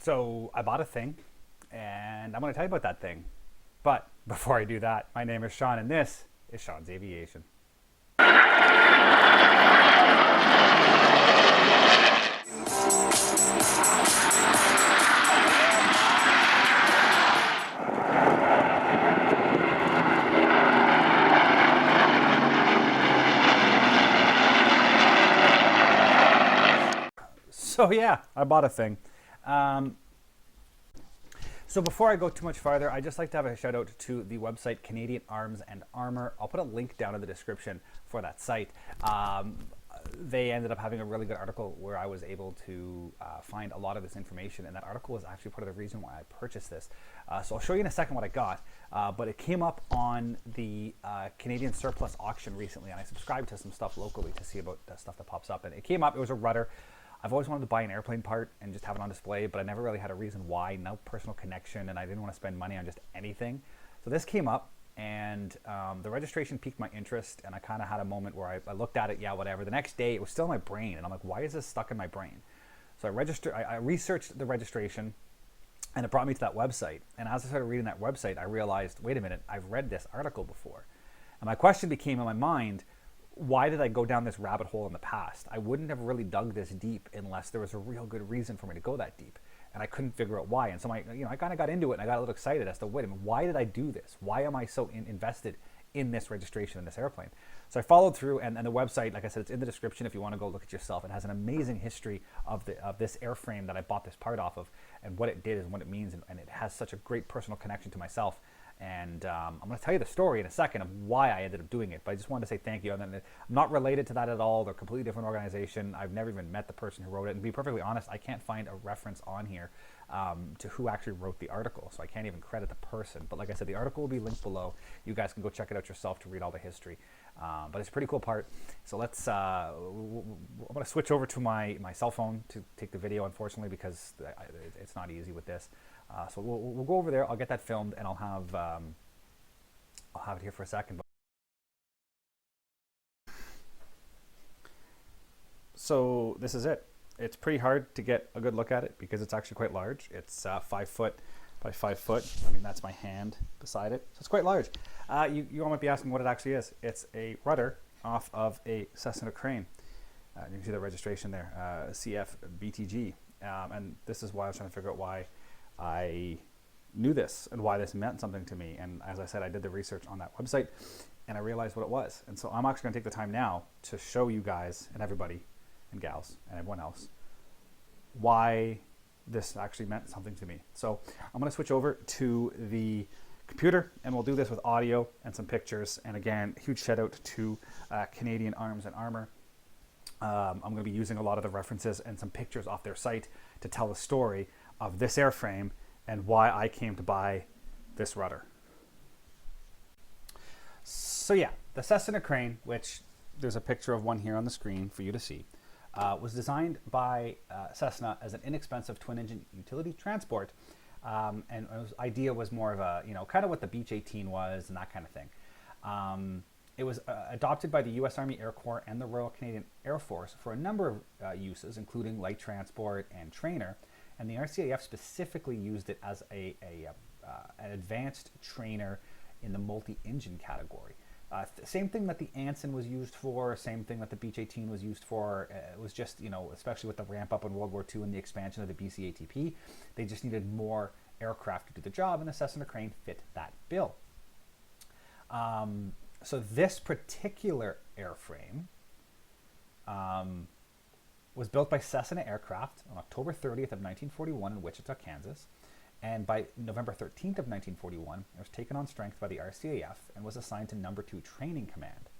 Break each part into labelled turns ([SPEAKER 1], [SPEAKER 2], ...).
[SPEAKER 1] So I bought a thing, and I'm going to tell you about that thing. But before I do that, my name is Sean, and this is Sean's Aviation. So yeah, I bought a thing. Um, So before I go too much farther, I just like to have a shout out to the website Canadian Arms and Armor. I'll put a link down in the description for that site. They ended up having a really good article where I was able to find a lot of this information, and that article was actually part of the reason why I purchased this. So I'll show you in a second what I got, but it came up on the Canadian surplus auction recently, and I subscribed to some stuff locally to see about the stuff that pops up, and it came up. It was a rudder. I've always wanted to buy an airplane part and just have it on display, but I never really had a reason why. No personal connection, and I didn't want to spend money on just anything. So this came up, and the registration piqued my interest, and I kind of had a moment where I looked at it, yeah, whatever. The next day, it was still in my brain, and I'm like, why is this stuck in my brain? So I researched the registration, and it brought me to that website. And as I started reading that website, I realized, wait a minute, I've read this article before. And my question became in my mind, why did I go down this rabbit hole in the past? I wouldn't have really dug this deep unless there was a real good reason for me to go that deep. And I couldn't figure out why. And so I kind of got into it, and I got a little excited as to, wait a minute, why did I do this? Why am I so invested in this registration in this airplane? So I followed through, and the website, like I said, it's in the description if you want to go look at yourself. It has an amazing history of this airframe that I bought this part off of, and what it did and what it means, and it has such a great personal connection to myself. And I'm going to tell you the story in a second of why I ended up doing it. But I just wanted to say thank you. And I'm not related to that at all. They're a completely different organization. I've never even met the person who wrote it. And to be perfectly honest, I can't find a reference on here to who actually wrote the article. So I can't even credit the person. But like I said, the article will be linked below. You guys can go check it out yourself to read all the history. But it's a pretty cool part. So I'm going to switch over to my cell phone to take the video, unfortunately, because it's not easy with this. So we'll go over there. I'll get that filmed, and I'll have it here for a second. So this is it. It's pretty hard to get a good look at it because it's actually quite large. It's 5 foot by 5 foot. I mean, that's my hand beside it. So it's quite large. You all might be asking what it actually is. It's a rudder off of a Cessna crane. You can see the registration there, CFBTG. And this is why I was trying to figure out why I knew this and why this meant something to me. And as I said, I did the research on that website, and I realized what it was. And so I'm actually going to take the time now to show you guys and everybody and gals and everyone else why this actually meant something to me. So I'm going to switch over to the computer, and we'll do this with audio and some pictures. And again, huge shout out to Canadian Arms and Armor. I'm going to be using a lot of the references and some pictures off their site to tell the story of this airframe and why I came to buy this rudder. So yeah, the Cessna crane, which there's a picture of one here on the screen for you to see, was designed by Cessna as an inexpensive twin-engine utility transport, and its idea was more of a, kind of what the Beech 18 was and that kind of thing. It was adopted by the U.S. Army Air Corps and the Royal Canadian Air Force for a number of uses, including light transport and trainer. And the RCAF specifically used it as an advanced trainer in the multi-engine category. Same thing that the Anson was used for, same thing that the Beech 18 was used for. It was just, especially with the ramp up in World War II and the expansion of the BCATP, they just needed more aircraft to do the job, and the Cessna crane fit that bill. So this particular airframe was built by Cessna Aircraft on October 30th of 1941 in Wichita, Kansas. And by November 13th of 1941, it was taken on strength by the RCAF and was assigned to No. 2 Training Command.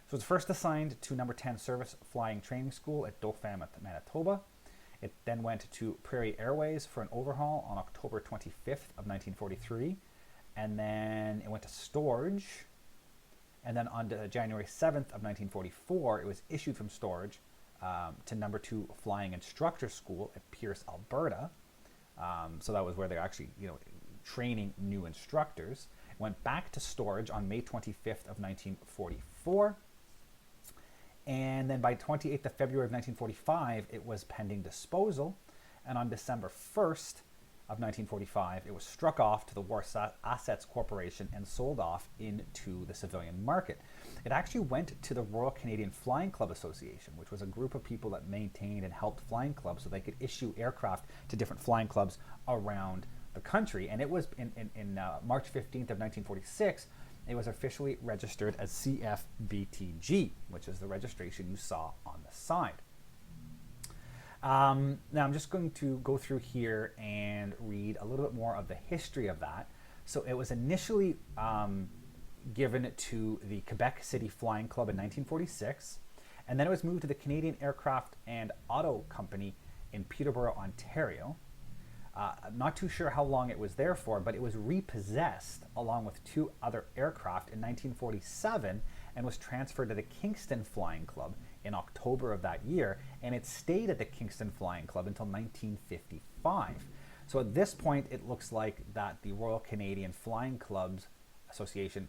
[SPEAKER 1] So it was first assigned to No. 10 Service Flying Training School at Dauphin, Manitoba. It then went to Prairie Airways for an overhaul on October 25th of 1943. And then it went to storage. And then on January 7th of 1944, it was issued from storage to No. 2 Flying Instructor School at Pierce, Alberta. So that was where they're actually, training new instructors. It went back to storage on May 25th of 1944. And then by 28th of February of 1945, it was pending disposal. and on December 1st of 1945, it was struck off to the War Assets Corporation and sold off into the civilian market. It actually went to the Royal Canadian Flying Club Association, which was a group of people that maintained and helped flying clubs so they could issue aircraft to different flying clubs around the country. And it was in March 15th of 1946, it was officially registered as CFBTG, which is the registration you saw on the side. Now I'm just going to go through here and read a little bit more of the history of that. So it was initially given to the Quebec City Flying Club in 1946, and then it was moved to the Canadian Aircraft and Auto Company in Peterborough, Ontario. I'm not too sure how long it was there for, but it was repossessed along with 2 other aircraft in 1947 and was transferred to the Kingston Flying Club in October of that year, and it stayed at the Kingston Flying Club until 1955. So at this point, it looks like that the Royal Canadian Flying Clubs Association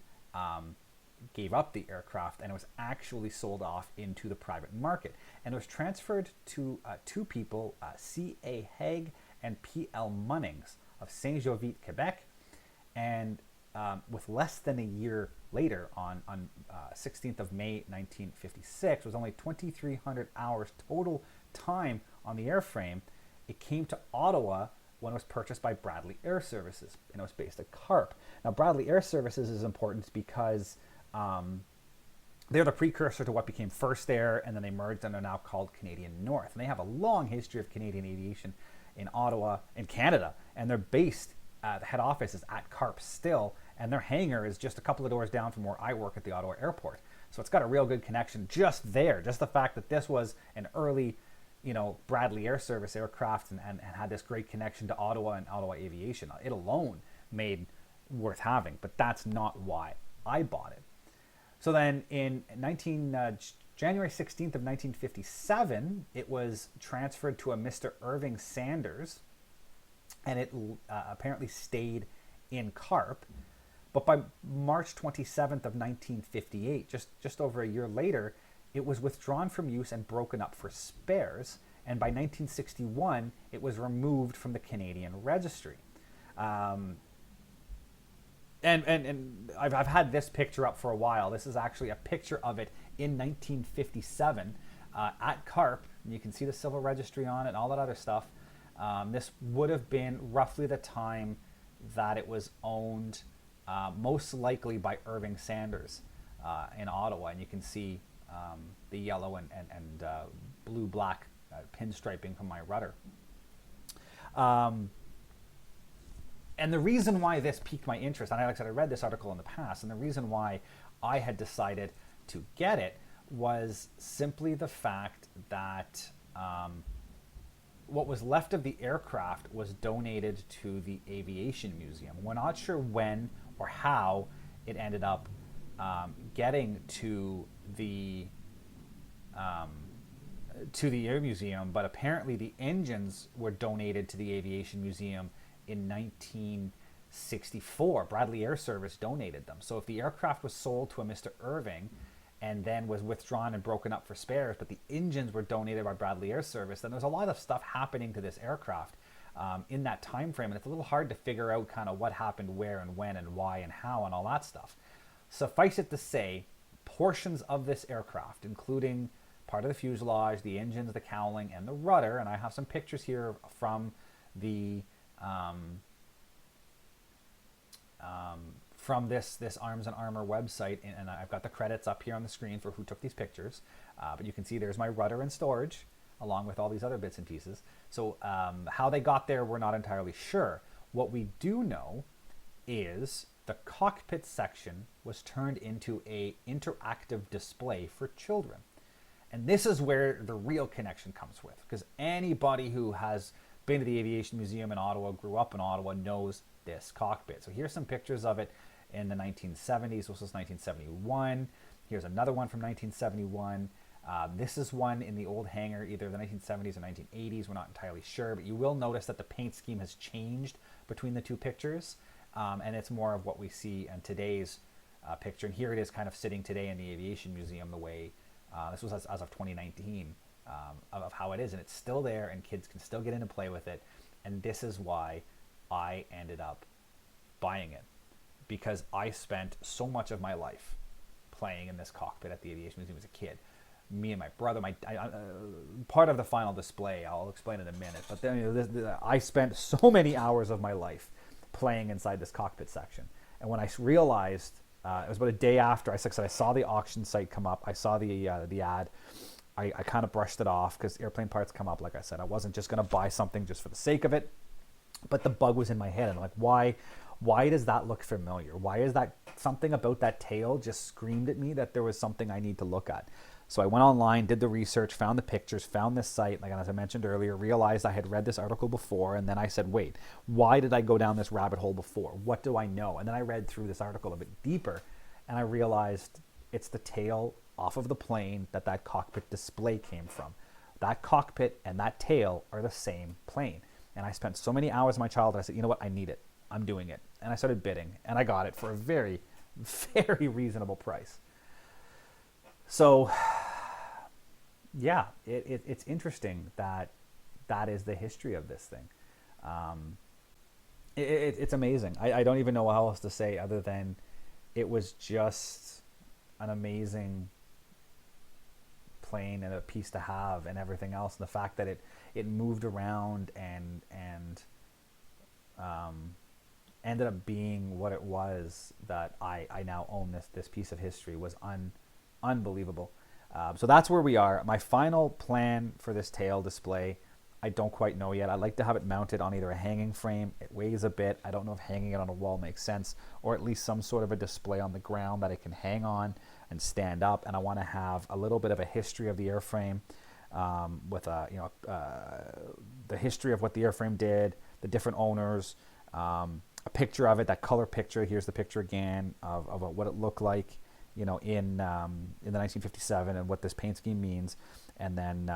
[SPEAKER 1] gave up the aircraft, and it was actually sold off into the private market. And it was transferred to 2 people, C.A. Haig and P.L. Munnings of Saint-Jovite, Quebec, and with less than a year later, on 16th of May 1956, was only 2,300 hours total time on the airframe. It came to Ottawa when it was purchased by Bradley Air Services, and it was based at Carp. Now, Bradley Air Services is important because they're the precursor to what became First Air, and then they merged and are now called Canadian North. And they have a long history of Canadian aviation in Ottawa, in Canada, and they're based, the head office is at Carp still, and their hangar is just a couple of doors down from where I work at the Ottawa airport. So it's got a real good connection just there. Just the fact that this was an early, Bradley Air Service aircraft and had this great connection to Ottawa and Ottawa aviation, it alone made worth having, but that's not why I bought it. So then in January 16th of 1957, it was transferred to a Mr. Irving Sanders, and it apparently stayed in Carp. But by March 27th of 1958, just over a year later, it was withdrawn from use and broken up for spares. And by 1961, it was removed from the Canadian registry. And I've had this picture up for a while. This is actually a picture of it in 1957 at Carp. And you can see the civil registry on it and all that other stuff. This would have been roughly the time that it was owned, most likely by Irving Sanders in Ottawa. And you can see the yellow and blue-black pinstriping from my rudder. And the reason why this piqued my interest, and like I said, I read this article in the past, and the reason why I had decided to get it was simply the fact that what was left of the aircraft was donated to the Aviation Museum. We're not sure when or how it ended up getting to the Air Museum, but apparently the engines were donated to the Aviation Museum in 1964. Bradley Air Service donated them. So if the aircraft was sold to a Mr. Irving and then was withdrawn and broken up for spares, but the engines were donated by Bradley Air Service, then there's a lot of stuff happening to this aircraft in that time frame, and it's a little hard to figure out kind of what happened where and when and why and how and all that stuff. Suffice it to say, portions of this aircraft, including part of the fuselage, the engines, the cowling, and the rudder, and I have some pictures here from the from this Arms and Armor website, and I've got the credits up here on the screen for who took these pictures, but you can see there's my rudder and storage along with all these other bits and pieces. So how they got there, we're not entirely sure. What we do know is the cockpit section was turned into a interactive display for children. And this is where the real connection comes with, because anybody who has been to the Aviation Museum in Ottawa, grew up in Ottawa, knows this cockpit. So here's some pictures of it in the 1970s. This was 1971. Here's another one from 1971. This is one in the old hangar, either the 1970s or 1980s. We're not entirely sure, but you will notice that the paint scheme has changed between the two pictures, and it's more of what we see in today's picture. And here it is kind of sitting today in the Aviation Museum the way, this was as of 2019, of how it is, and it's still there, and kids can still get in and play with it. And this is why I ended up buying it, because I spent so much of my life playing in this cockpit at the Aviation Museum as a kid. Me and my brother, part of the final display, I'll explain in a minute, but then I spent so many hours of my life playing inside this cockpit section. And when I realized, it was about a day after, I saw the auction site come up, I saw the ad, I kind of brushed it off because airplane parts come up, like I said. I wasn't just going to buy something just for the sake of it, but the bug was in my head. And I'm like, why does that look familiar? Why is that, something about that tail just screamed at me that there was something I need to look at. So I went online, did the research, found the pictures, found this site, like as I mentioned earlier, realized I had read this article before, and then I said, wait, why did I go down this rabbit hole before? What do I know? And then I read through this article a bit deeper, and I realized it's the tail off of the plane that cockpit display came from. That cockpit and that tail are the same plane. And I spent so many hours of my childhood, I said, you know what, I need it. I'm doing it. And I started bidding, and I got it for a very, very reasonable price. So, yeah, it's interesting that is the history of this thing. It's amazing. I don't even know how else to say other than it was just an amazing plane and a piece to have and everything else. And the fact that it moved around and ended up being what it was, that I now own this piece of history, was unbelievable. So that's where we are. My final plan for this tail display, I don't quite know yet. I'd like to have it mounted on either a hanging frame. It weighs a bit. I don't know if hanging it on a wall makes sense, or at least some sort of a display on the ground that it can hang on and stand up. And I want to have a little bit of a history of the airframe, with the history of what the airframe did, the different owners, a picture of it, that color picture. Here's the picture again of what it looked like, in the 1957, and what this paint scheme means, and then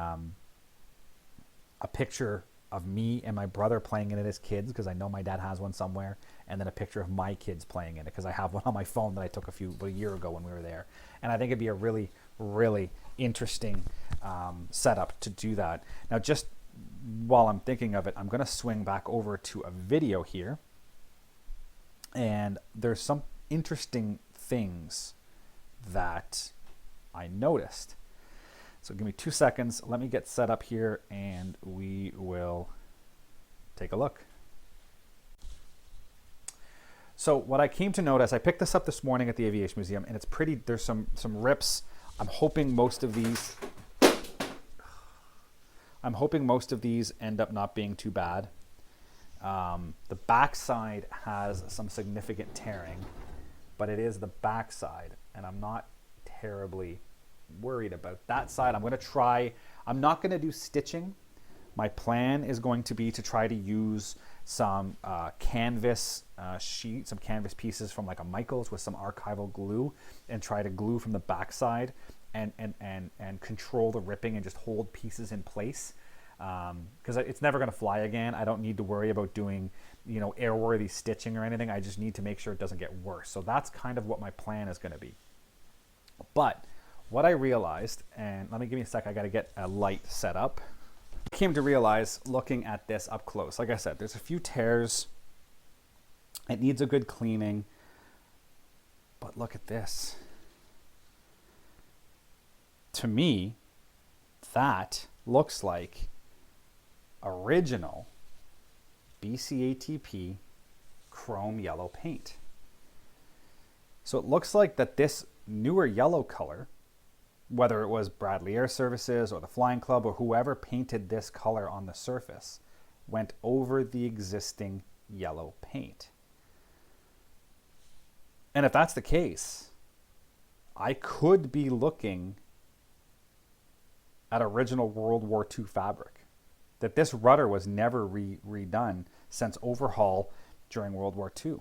[SPEAKER 1] a picture of me and my brother playing in it as kids, because I know my dad has one somewhere, and then a picture of my kids playing in it, because I have one on my phone that I took about a year ago when we were there. And I think it'd be a really, really interesting setup to do that. Now, just while I'm thinking of it, I'm going to swing back over to a video here, and there's some interesting things that I noticed. So give me 2 seconds. Let me get set up here, and we will take a look. So what I came to notice, I picked this up this morning at the Aviation Museum, and it's pretty. There's some rips. I'm hoping most of these end up not being too bad. The backside has some significant tearing, but it is the backside, and I'm not terribly worried about that side. I'm not going to do stitching. My plan is going to be to try to use some canvas sheet, some canvas pieces from like a Michaels with some archival glue, and try to glue from the backside and control the ripping and just hold pieces in place. Because it's never going to fly again. I don't need to worry about doing, airworthy stitching or anything. I just need to make sure it doesn't get worse. So that's kind of what my plan is going to be. But what I realized, and give me a sec, I got to get a light set up. I came to realize, looking at this up close, like I said, there's a few tears. It needs a good cleaning. But look at this. To me, that looks like original BCATP chrome yellow paint. So it looks like that this newer yellow color, whether it was Bradley Air Services or the Flying Club or whoever painted this color on the surface, went over the existing yellow paint. And if that's the case, I could be looking at original World War II fabric. That this rudder was never redone since overhaul during World War II.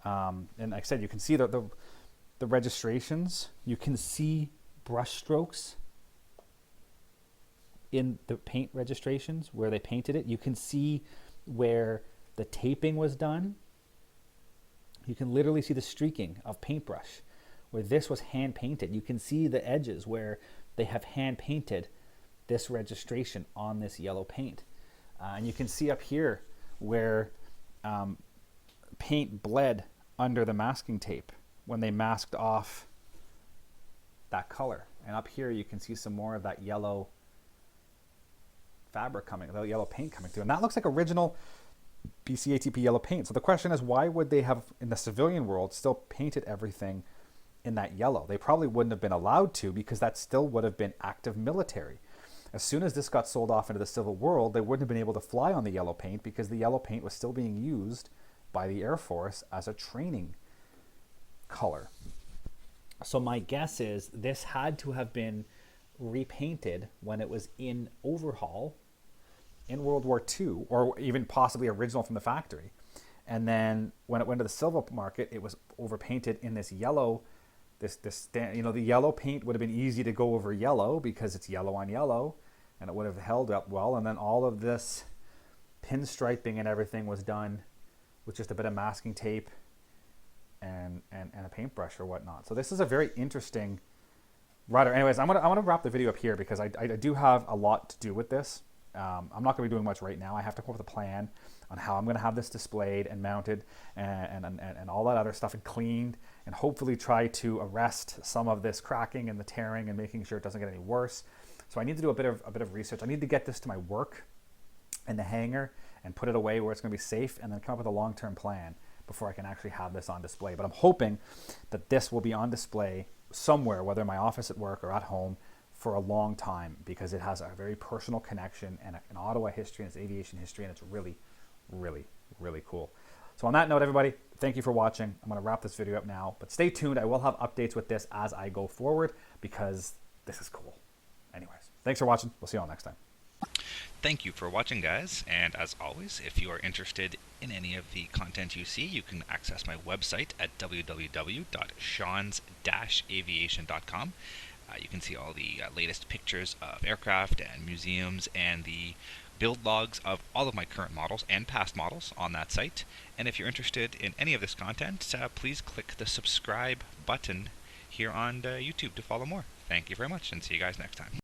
[SPEAKER 1] And like I said, you can see the registrations. You can see brush strokes in the paint registrations where they painted it. You can see where the taping was done. You can literally see the streaking of paintbrush where this was hand painted. You can see the edges where they have hand painted this registration on this yellow paint. And you can see up here where paint bled under the masking tape when they masked off that color. And up here you can see some more of that yellow fabric coming, the yellow paint coming through. And that looks like original BCATP yellow paint. So the question is, why would they have, in the civilian world, still painted everything in that yellow? They probably wouldn't have been allowed to, because that still would have been active military. As soon as this got sold off into the civil world, they wouldn't have been able to fly on the yellow paint, because the yellow paint was still being used by the Air Force as a training color. So my guess is this had to have been repainted when it was in overhaul in World War II, or even possibly original from the factory. And then when it went to the silver market, it was overpainted in this yellow, the yellow paint would have been easy to go over yellow because it's yellow on yellow, and it would have held up well. And then all of this pinstriping and everything was done with just a bit of masking tape and a paintbrush or whatnot. So this is a very interesting Rudder. Anyways, I want to wrap the video up here because I do have a lot to do with this. I'm not going to be doing much right now. I have to come up with a plan on how I'm going to have this displayed and mounted and all that other stuff, and cleaned, and hopefully try to arrest some of this cracking and the tearing and making sure it doesn't get any worse. So I need to do a bit of research. I need to get this to my work in the hangar and put it away where it's going to be safe, and then come up with a long-term plan before I can actually have this on display. But I'm hoping that this will be on display somewhere, whether in my office at work or at home, for a long time, because it has a very personal connection and an Ottawa history and its aviation history, and it's really, really, really cool. So on that note, everybody, thank you for watching. I'm going to wrap this video up now, but stay tuned. I will have updates with this as I go forward, because this is cool. Anyways, thanks for watching. We'll see you all next time.
[SPEAKER 2] Thank you for watching, guys, and as always, if you are interested in any of the content you see, you can access my website at www.seans-aviation.com. You can see all the latest pictures of aircraft and museums, and the build logs of all of my current models and past models on that site. And if you're interested in any of this content, please click the subscribe button here on YouTube to follow more. Thank you very much, and see you guys next time.